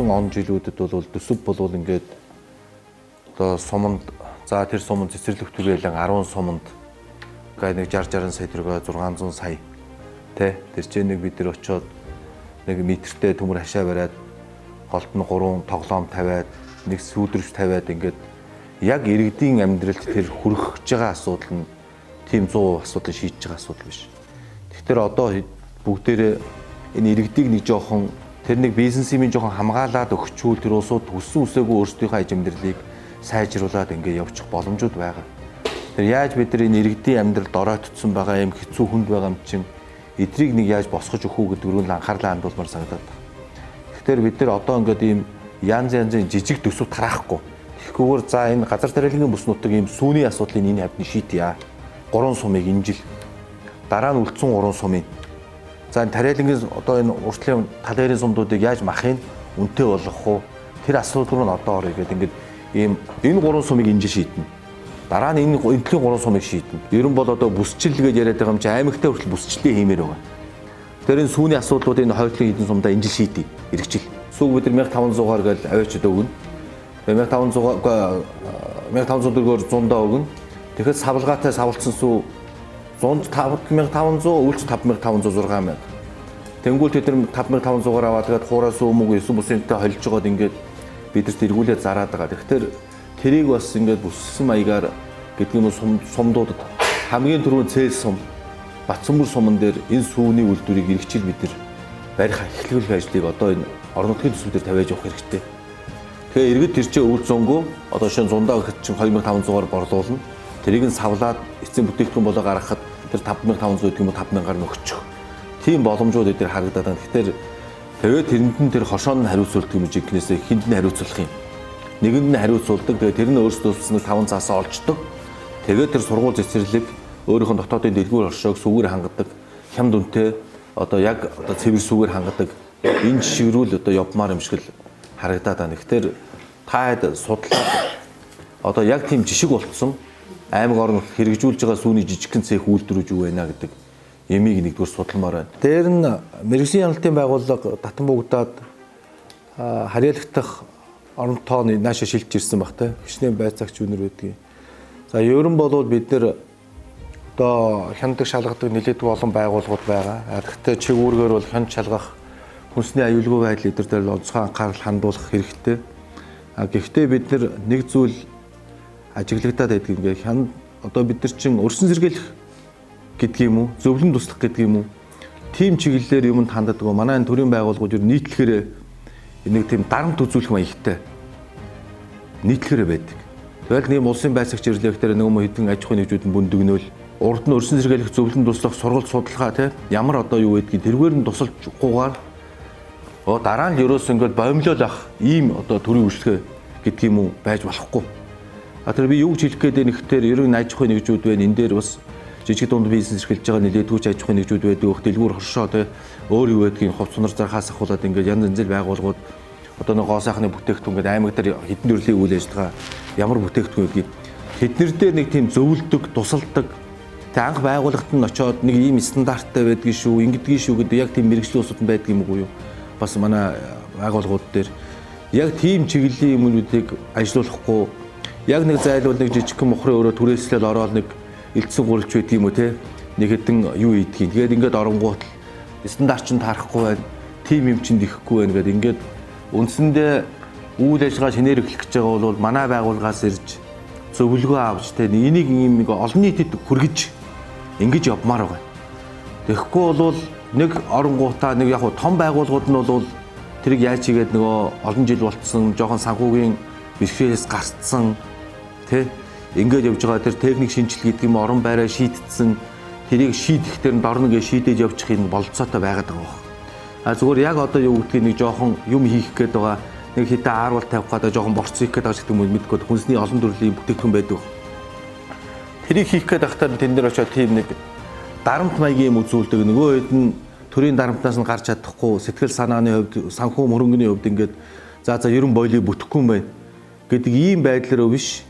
өнгөрсөн он жилүүдэд бол төсөв болвол ингээд одоо суманд за тэр суманд цэцэрлэг түрээлэн 10 суманд ингээд нэг 60 сая төгрөгөө 600 сая тэ тэр чинь нэг бид нар очиод нэг метртэй төмөр хашаа бариад голд нь 3 тоглоом тавиад нэг сүүдрэгч тавиад ингээд яг иргэдийн амьдралд тэр хүрэх гэж байгаа асуудал нь тийм 100% асуудал шийдэж байгаа асуудал биш. Тэгэхээр одоо бүгдээрээ энэ иргэдийг нэг жоохон тэр нэг бизнесийн жоохон хамгаалаад өгчүүл тэр улсууд хүссэн үсээгүй өөрсдийнхөө ажимдэрлийг сайжруулад ингээд явчих боломжууд байгаа. Тэр яаж бид нар энэ иргэдийн амьдралд оройтцсон байгаа юм хэцүү хүнд байгаа юм чинь эдрийг нэг яаж босгож өгөх үү гэдэг рүү анхаарлаа хандуулмаар санагдаад байна. Тэгэхээр бид нар одоо ингээд ийм янз янзын жижиг төсөв тараахгүй. Тэгэхгүйгээр за энэ газар тариалангийн бүс нутаг ийм сүүний асуудлыг энэ хавьд нь шийдъя. 3 сумыг энэ жил дараа нь үлдсэн 3 сумыг за энэ тариалангийн одоо энэ уртлын тал дээрийн сумдуудыг яаж махыг үнэтэй болгох уу? Тэр асуудал руу нь одоо орё гэдэг ингээд ийм энэ 3 сумыг энэ жил шийднэ. Дараа нь энэ энтлийн 3 сумыг шийднэ. Ер нь бол одоо бүсчил гэж яриад байгаа юм чи аймагтай хүртэл бүсчлээ хиймээр байгаа. Тэр энэ сүүний асуудлуудыг энэ хойдлын хэдэн сумдаа энэ жил шийдье. Иргэжил. Сүүг бид нар 1500-аар гээд аваачид өгнө. Тэгээ 1500 төгрөгөөр 100-даа өгнө. Тэгэхээр савлгаатай савлцсан сүү 105,500 үйлч 5,500 6,000. Тэнгүүл тэд нар 5,500-аар аваад тэгээд хуураа сүүмөг 9 бүсэнтэй холж жоод ингээд бидэрт эргүүлээд зараад байгаа. Тэгэхээр тэрийг бас ингээд бүссэн маягаар гэдэг юм сумдуудад хамгийн түрүүнд цээл сум, Батцанбүр суман дээр энэ сүүний үйлдвэрийг эргэжил бид нар барих эхлүүлэх ажлыг одоо энэ орон нутгийн төсвүүдээр тавиаж явах хэрэгтэй. Тэгэхээр иргэд тэрчээ өвлзөнгөө одоо шинэ 100-аа гэхэд чинь 2,500-аар борлуулна. Тэрийг нь савлаад эцсийн бүтээгдэхүүн болоо гаргахад тэр 5,500 гэдэг юм уу 5,000-аар нөхчих. Тийм боломжууд эдгээр харагдаад байна. Тэгэхээр тэгээд тэрэнд нь тэр хошоон нь хариуцуулдаг юм жигнэсээ хинд нь хариуцлах юм. Нэгэнд нь хариуцуулдаг. Тэгээд тэр нь өөрсдөө нэг 5 цаасаа олждог. Тэгээд тэр сургууль цэцэрлэг өөрийнх нь дотоодын дэлгүүр оршоог сүгээр хангадаг. Хямд үнэтэй одоо яг одоо цэвэр сүгээр хангадаг. Энэ жишгэрүүл одоо явмаар юм шиг л харагдаад байна. Тэгэхээр таад судлаад одоо яг тийм жишг болцсон аймаг орнод хэрэгжүүлж байгаа сүүний жижигхэн цех үйлдвэрүүд юу байна гэдэг ямиг нэгдүгээр судалмаар байна. Дээр нь мэргэжлийн хяналтын байгууллага татан богдаад харьяалагдах орон тооны нааша шилжиж ирсэн баг те. Хичнээн байцаагч үнэр байдгийг. За ерөн бол бид нэр одоо хяндаг шалгадаг нэлээдгүй олон байгууллагууд байгаа. Гэхдээ чигүүргээр бол хянд шалгах хүнсний аюулгүй байдал эдгээр дээр онцгой анхаарал хандуулах хэрэгтэй. Гэхдээ бид нэг зүйл ажиглагдаад байдаг юм гээд хянд одоо бид нар чинь өрсөн сэргийлэх гэдэг юм уу, зөвлөн туслах гэдэг юм уу. Тим чиглэлээр юмд ханддаг. Манай энэ төрийн байгууллагууд ер нь нийтлэхээр нэг тийм дарамт үзүүлэх маягтай нийтлэхээр байдаг. Тэгэл нэм улсын байцаагч ирлэгтэр нэг юм хэдэн аж ахуйн нэгжүүд нь бүндгнөөл урд нь өрсөн сэргийлэх зөвлөн туслах сургалт судалгаа те ямар одоо юу гэдгийг тэргээр нь тусалж гуугаар дараа нь ерөөс ингээд боомлол ах ийм одоо төрийн үйлчлэгээ гэдэг юм уу байж болохгүй. Тэр би юу гэж хэлэх гээд нэхтэр ерөн аж ахуйн нэгжүүд байна. Энэ дээр бас жижиг дунд бизнес эрхэлж байгаа нэлээдгүй аж ахуйн нэгжүүд байдаг. Дэлгүүр хоршоо те өөр юу гэдгийг хувцсанар зархаас ахуулаад ингээд янз янзэл байгууллагууд одоо нэг гоо сайхны бүтээгдэхүүн ингээд аймаг дээр хэдэн төрлийн үйл ажиллагаа ямар бүтээгдэхүүн гэдгийг тэднэр дээр нэг тийм зөвлөдөг, тусалдаг. Тэг анх байгууллагт нь очиод нэг ийм стандарттай байдгийг шүү, ингэдгийг шүү гэдэг яг тийм мэргэжлийн усуд байдаг юм уу юу? Бас манай байгууллагууд дээр яг тийм чиглэлийн юмнуудыг ажилуулахгүй яг нэг зайлуул нэг жижигхэн мохрын өрөө түрээслэл ороод нэг элдсэн гурилч байдаг юм уу те нэг хэдэн юу ийдгийг тэгээд ингээд оронгуут стандарт ч таарахгүй байна тим юм чинь дихгүй байна гэдэг ингээд үндсэндээ үйл ажиллагаа шинээр эхлэх гэж байгаа бол манай байгууллагаас ирж зөвлөгөө авч те энийг ийм нэг олон нийтэд хүргэж ингэж явмаар байгаа. Тэгэхгүй бол нэг оронгуутаа нэг яг том байгууллагууд нь бол тэрийг яаж хийгээд нөгөө олон жил болцсон жоохон санхүүгийн бэрхшээлээс гарцсан тэ ингээд явж байгаа тэр техник шинжилгээ гэдэг юм орон байраа шийдтсэн тэрийг шийдэхтэр нь дорно гэж шийдэж явчих юм болцоотой байгаад байгаа баг. Зүгээр яг одоо юу гэдгийг нэг жоохон юм хийх гээд байгаа нэг хитэ аарвал тавих гэдэг жоохон борцсон хийх гэдэг юм мэдгүй хүнсний олон төрлийн бүтээгдэхүүн байдаг. Тэрийг хийх гээд байхдаа тэн дээр очиод тийм нэг дарамт маягийн юм үзүүлдэг нөгөө хэд нь төрийн дарамтнаас нь гарч чадахгүй сэтгэл санааны хувьд санхүү мөрөнгөний хувьд ингээд за ерөн бойлыг бүтэхгүй юм байна гэдэг ийм байдлаараа биш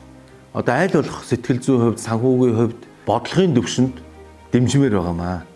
одоо аль болох сэтгэл зүйн хувьд санхүүгийн хувьд бодлогын төвшөнд дэмжмээр байгаамаа.